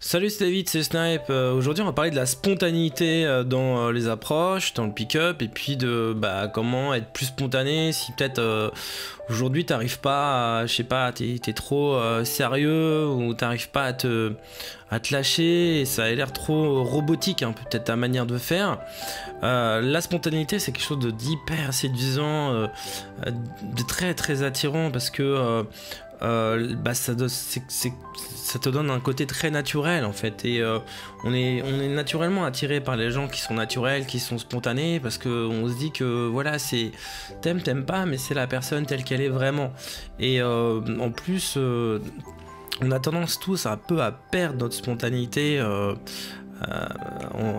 Salut, c'est David, c'est Snipe. Aujourd'hui, on va parler de la spontanéité dans les approches, dans le pick-up, et puis de comment être plus spontané si peut-être aujourd'hui t'arrives pas à, je sais pas, t'es trop sérieux ou t'arrives pas à te lâcher et ça a l'air trop robotique, hein, peut-être ta manière de faire. La spontanéité, c'est quelque chose d'hyper séduisant, de très attirant parce que ça te donne un côté très naturel en fait et on est naturellement attiré par les gens qui sont naturels, qui sont spontanés parce que on se dit que voilà, c'est t'aimes pas mais c'est la personne telle qu'elle est vraiment et en plus on a tendance tous un peu à perdre notre spontanéité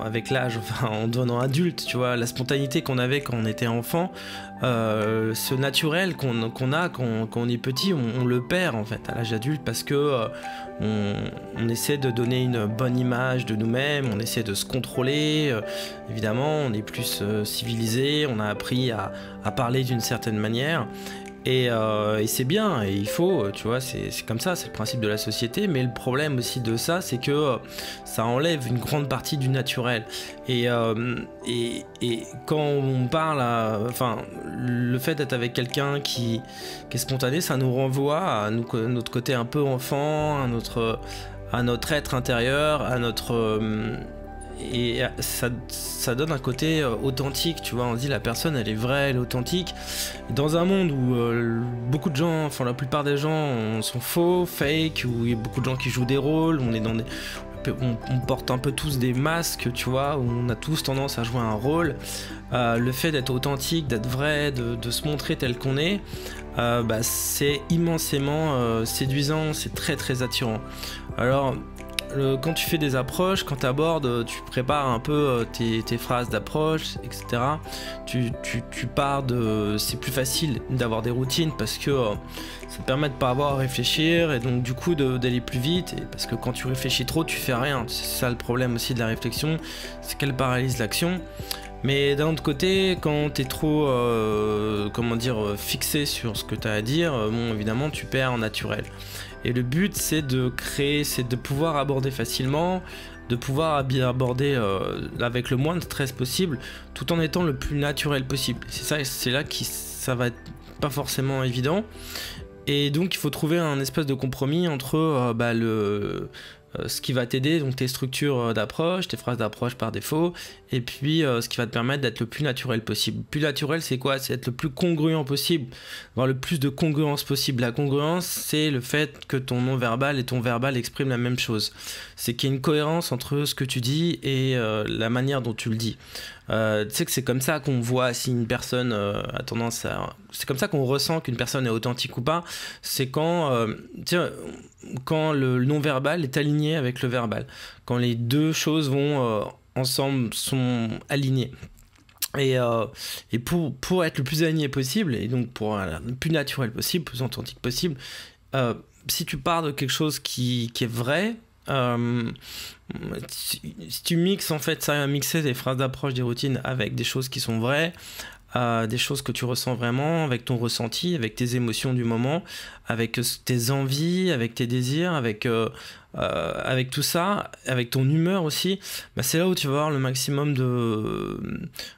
avec l'âge, enfin en devenant adulte, tu vois, la spontanéité qu'on avait quand on était enfant, ce naturel qu'on a quand on est petit, on le perd en fait à l'âge adulte parce que on essaie de donner une bonne image de nous-mêmes, on essaie de se contrôler, évidemment, on est plus civilisé, on a appris à parler d'une certaine manière. Et c'est bien, et il faut, tu vois, c'est comme ça, c'est le principe de la société, mais le problème aussi de ça, c'est que ça enlève une grande partie du naturel. Et quand on parle, enfin, le fait d'être avec quelqu'un qui est spontané, ça nous renvoie à notre côté un peu enfant, à notre être intérieur, à notre... et ça donne un côté authentique, tu vois, on dit la personne elle est vraie, elle est authentique. Dans un monde où beaucoup de gens, enfin la plupart des gens sont faux, fake, où il y a beaucoup de gens qui jouent des rôles, on porte un peu tous des masques, tu vois, où on a tous tendance à jouer un rôle. Le fait d'être authentique, d'être vrai, de se montrer tel qu'on est, c'est immensément séduisant, c'est très attirant. Alors quand tu fais des approches, quand tu abordes, tu prépares un peu tes phrases d'approche, etc. Tu pars de... C'est plus facile d'avoir des routines parce que ça te permet de pas avoir à réfléchir et donc du coup d'aller plus vite. Et parce que quand tu réfléchis trop, tu fais rien. C'est ça le problème aussi de la réflexion, c'est qu'elle paralyse l'action. Mais d'un autre côté, quand t'es trop, comment dire, fixé sur ce que t'as à dire, bon, évidemment, tu perds en naturel. Et le but, c'est de créer, c'est de pouvoir aborder facilement, de pouvoir aborder avec le moins de stress possible, tout en étant le plus naturel possible. C'est là que ça va être pas forcément évident. Et donc, il faut trouver un espèce de compromis entre ce qui va t'aider, donc tes structures d'approche, tes phrases d'approche par défaut, et puis ce qui va te permettre d'être le plus naturel possible. Plus naturel, c'est quoi? C'est être le plus congruent possible, avoir le plus de congruence possible. La congruence, c'est le fait que ton non-verbal et ton verbal expriment la même chose. C'est qu'il y a une cohérence entre ce que tu dis et la manière dont tu le dis. Tu sais que c'est comme ça qu'on voit si une personne a tendance à... C'est comme ça qu'on ressent qu'une personne est authentique ou pas. C'est quand le non-verbal est aligné avec le verbal. Quand les deux choses vont ensemble, sont alignées. Et pour être le plus aligné possible, et donc pour le plus naturel possible, plus authentique possible, si tu pars de quelque chose qui est vrai, si tu mixes en fait, ça va mixer des phrases d'approche, des routines avec des choses qui sont vraies, des choses que tu ressens vraiment, avec ton ressenti, avec tes émotions du moment, avec tes envies, avec tes désirs, avec tout ça, avec ton humeur aussi, c'est là où tu vas avoir le maximum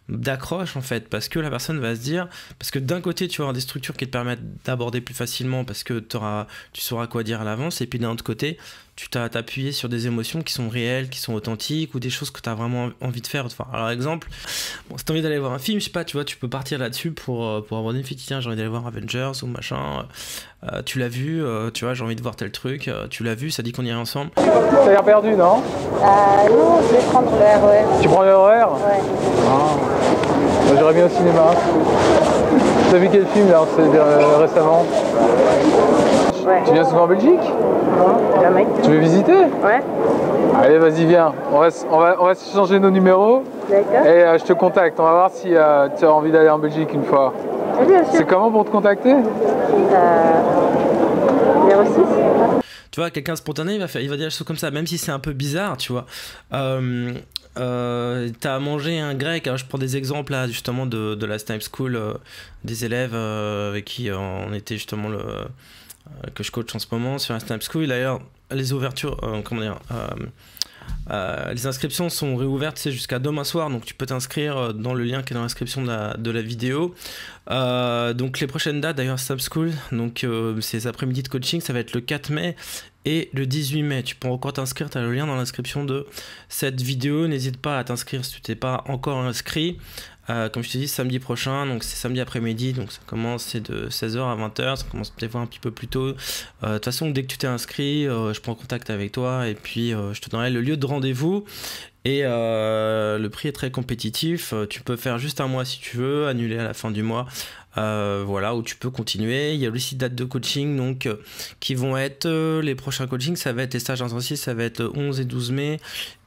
d'accroche en fait, parce que la personne va se dire, parce que d'un côté tu vas avoir des structures qui te permettent d'aborder plus facilement parce que tu sauras quoi dire à l'avance, et puis d'un autre côté tu t'as appuyé sur des émotions qui sont réelles, qui sont authentiques, ou des choses que tu as vraiment envie de faire. Alors exemple, bon, si tu as envie d'aller voir un film, je sais pas, tu vois, tu peux partir là-dessus pour aborder une fille qui tiens, j'ai envie d'aller voir Avengers ou machin, tu l'as vu, tu vois, j'ai envie de voir tel truc, tu l'as vu, ça dit qu'on irait ensemble. T'as l'air perdu, non? Non, je vais prendre le RER. Tu prends le RER? Ouais. Ah. Moi, j'irais bien au cinéma. T'as vu quel film là récemment? Ouais. Tu viens souvent en Belgique? Non, jamais. Tu veux visiter? Ouais. Allez, vas-y, viens. On va changer nos numéros. D'accord. Et je te contacte. On va voir si tu as envie d'aller en Belgique une fois. Oui, bien sûr. C'est comment pour te contacter? 06. Tu vois, quelqu'un spontané, il va dire des choses comme ça, même si c'est un peu bizarre, tu vois. T'as mangé un grec, alors je prends des exemples là justement de la Snipe School, des élèves avec qui on était justement que je coach en ce moment sur Snap School. D'ailleurs, les ouvertures, comment dire, les inscriptions sont réouvertes, c'est jusqu'à demain soir, donc tu peux t'inscrire dans le lien qui est dans l'inscription de la vidéo. Donc les prochaines dates, d'ailleurs, Snap School, donc ces après-midi de coaching, ça va être le 4 mai et le 18 mai. Tu peux encore t'inscrire, tu as le lien dans l'inscription de cette vidéo. N'hésite pas à t'inscrire si tu t'es pas encore inscrit. Comme je te dis, samedi prochain, donc c'est samedi après-midi, donc ça commence, c'est de 16h à 20h, ça commence des fois un petit peu plus tôt. De toute façon, dès que tu t'es inscrit, je prends contact avec toi et puis je te donnerai le lieu de rendez-vous. Et le prix est très compétitif, tu peux faire juste un mois si tu veux, annuler à la fin du mois. Voilà, où tu peux continuer. Il y a aussi des dates de coaching donc qui vont être les prochains coachings, ça va être les stages intensifs, ça va être le 11 et 12 mai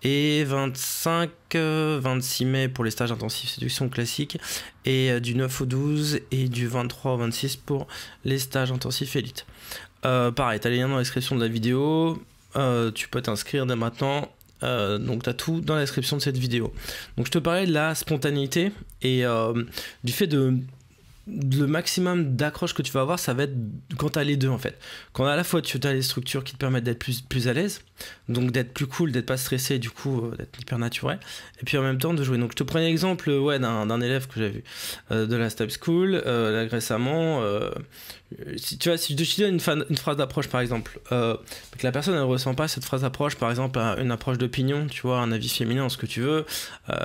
et 25-26 mai pour les stages intensifs séduction classique, et du 9 au 12 et du 23 au 26 pour les stages intensifs élite. Pareil, tu as les liens dans la description de la vidéo, tu peux t'inscrire dès maintenant. Donc tu as tout dans la description de cette vidéo. Donc je te parlais de la spontanéité et du fait le maximum d'accroche que tu vas avoir, ça va être quand tu as les deux en fait. Quand à la fois tu as les structures qui te permettent d'être plus à l'aise, donc d'être plus cool, d'être pas stressé, du coup d'être hyper naturel, et puis en même temps de jouer. Donc je te prends l'exemple d'un élève que j'ai vu de la Snap School là, récemment. Si tu vois, si je te donne une phrase d'approche par exemple, que la personne elle ressent pas cette phrase d'approche, par exemple une approche d'opinion, tu vois, un avis féminin, ce que tu veux,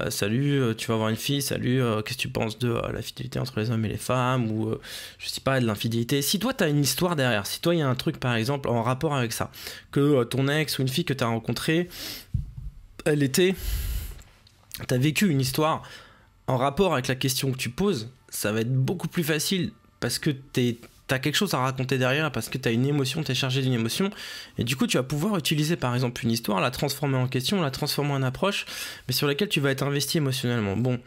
salut, tu vas voir une fille, salut, qu'est-ce que tu penses de la fidélité entre les hommes et les femmes, ou je sais pas, de l'infidélité. Si toi t'as une histoire derrière, si toi il y a un truc par exemple en rapport avec ça, que ton ex ou une fille que t'as rencontrée, t'as vécu une histoire en rapport avec la question que tu poses, ça va être beaucoup plus facile parce que t'as quelque chose à raconter derrière, parce que t'as une émotion, t'es chargé d'une émotion, et du coup tu vas pouvoir utiliser par exemple une histoire, la transformer en question, la transformer en approche, mais sur laquelle tu vas être investi émotionnellement. Bon,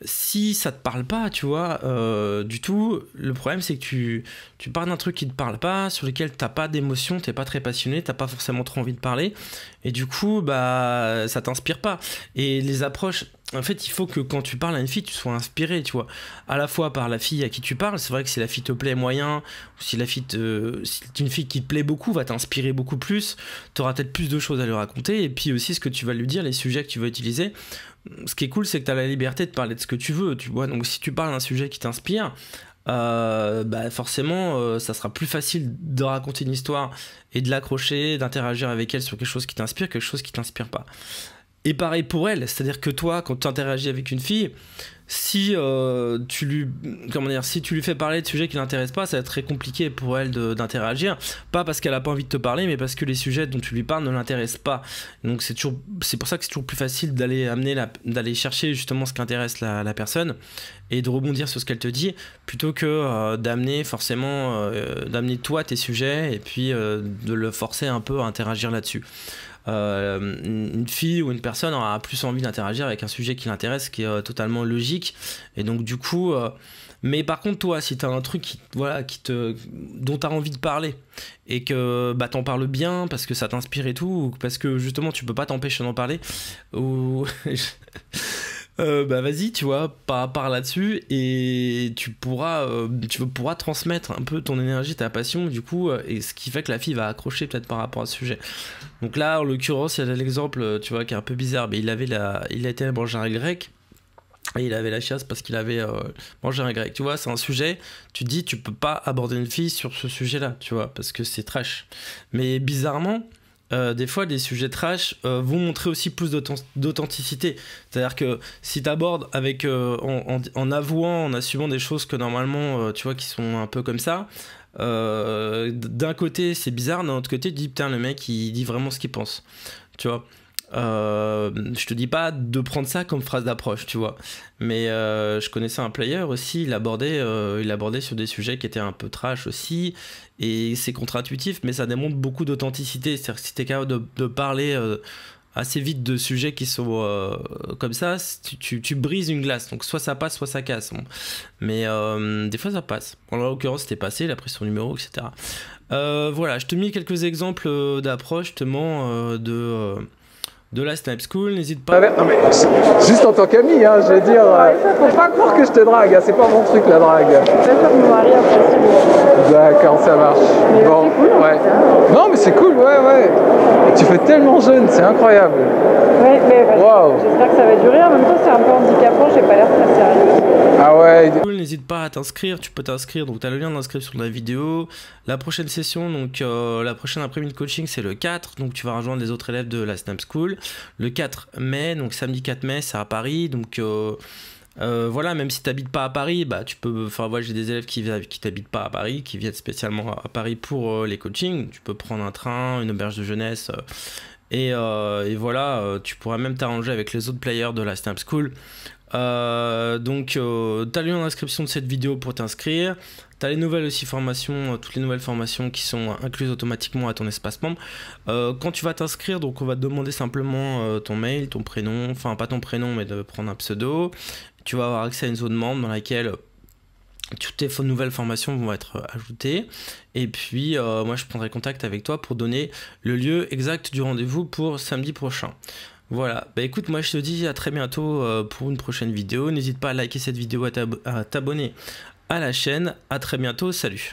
si ça te parle pas, tu vois, du tout, le problème c'est que tu pars d'un truc qui te parle pas, sur lequel t'as pas d'émotion, t'es pas très passionné, t'as pas forcément trop envie de parler, et du coup, bah, ça t'inspire pas. Et les approches, en fait, il faut que quand tu parles à une fille, tu sois inspiré, tu vois, à la fois par la fille à qui tu parles. C'est vrai que si la fille te plaît moyen, ou si c'est une fille qui te plaît beaucoup, va t'inspirer beaucoup plus, t'auras peut-être plus de choses à lui raconter, et puis aussi ce que tu vas lui dire, les sujets que tu vas utiliser. Ce qui est cool, c'est que tu as la liberté de parler de ce que tu veux, tu vois. Donc si tu parles d'un sujet qui t'inspire, bah forcément ça sera plus facile de raconter une histoire et de l'accrocher, d'interagir avec elle sur quelque chose qui t'inspire, quelque chose qui t'inspire pas. Et pareil pour elle, c'est-à-dire que toi, quand tu interagis avec une fille, si tu lui fais parler de sujets qui l'intéressent pas, ça va être très compliqué pour elle d'interagir. Pas parce qu'elle a pas envie de te parler, mais parce que les sujets dont tu lui parles ne l'intéressent pas. Donc c'est pour ça que c'est toujours plus facile d'aller chercher justement ce qui intéresse la personne et de rebondir sur ce qu'elle te dit, plutôt que d'amener toi tes sujets et puis de le forcer un peu à interagir là-dessus. Une fille ou une personne aura plus envie d'interagir avec un sujet qui l'intéresse, qui est totalement logique, et donc du coup mais par contre toi, si t'as un truc dont t'as envie de parler et que bah t'en parles bien parce que ça t'inspire et tout, ou parce que justement tu peux pas t'empêcher d'en parler, ou bah vas-y, tu vois, pars là-dessus, et tu pourras transmettre un peu ton énergie, ta passion, du coup, et ce qui fait que la fille va accrocher peut-être par rapport à ce sujet. Donc là, en l'occurrence, il y a l'exemple, tu vois, qui est un peu bizarre, mais il a été manger un grec, et il avait la chiasse parce qu'il avait mangé un grec. Tu vois, c'est un sujet, tu te dis, tu peux pas aborder une fille sur ce sujet-là, tu vois, parce que c'est trash. Mais bizarrement, des fois des sujets trash vont montrer aussi plus d'authenticité. C'est-à-dire que si tu abordes avec en avouant, en assumant des choses que normalement tu vois qui sont un peu comme ça, d'un côté c'est bizarre, d'un autre côté tu dis putain, le mec il dit vraiment ce qu'il pense, tu vois. Je te dis pas de prendre ça comme phrase d'approche, tu vois, mais je connaissais un player aussi, il abordait sur des sujets qui étaient un peu trash aussi, et c'est contre-intuitif, mais ça démontre beaucoup d'authenticité. C'est-à-dire que si t'es capable de parler assez vite de sujets qui sont comme ça, tu brises une glace, donc soit ça passe, soit ça casse, bon. Mais des fois ça passe. En l'occurrence c'était passé, il a pris son numéro, etc. Voilà, je te mets quelques exemples d'approche justement de la Snipe School. N'hésite pas. Non mais juste en tant qu'ami, hein, je veux dire, faut pas croire que je te drague, hein, c'est pas mon truc la drague. C'est sûr que mon mari apprécie. D'accord, ça marche. Mais Bon, c'est cool, ouais. hein. Non mais c'est cool, ouais. Tu fais tellement jeune, c'est incroyable. Oui, mais Wow. j'espère que ça va durer. En même temps, c'est un peu handicapant, j'ai pas l'air très sérieuse. Ah ouais. N'hésite pas à t'inscrire, tu peux t'inscrire, donc tu as le lien d'inscription de la vidéo. La prochaine session, donc la prochaine après-midi de coaching, c'est le 4, donc tu vas rejoindre les autres élèves de la Snipe School. Le 4 mai, donc samedi 4 mai, c'est à Paris, donc voilà, même si tu n'habites pas à Paris, bah tu peux, enfin voilà, j'ai des élèves qui n'habitent pas à Paris, qui viennent spécialement à Paris pour les coachings. Tu peux prendre un train, une auberge de jeunesse, et voilà, tu pourras même t'arranger avec les autres players de la Snipe School. Donc tu as le lien d'inscription de cette vidéo pour t'inscrire. Tu as les nouvelles aussi formations, toutes les nouvelles formations qui sont incluses automatiquement à ton espace membre. Quand tu vas t'inscrire, donc on va te demander simplement ton mail, ton prénom, enfin pas ton prénom mais de prendre un pseudo. Tu vas avoir accès à une zone membre dans laquelle toutes tes nouvelles formations vont être ajoutées. Et puis moi je prendrai contact avec toi pour donner le lieu exact du rendez-vous pour samedi prochain. Voilà, bah écoute, moi je te dis à très bientôt pour une prochaine vidéo. N'hésite pas à liker cette vidéo, à t'abonner à la chaîne. À très bientôt, salut.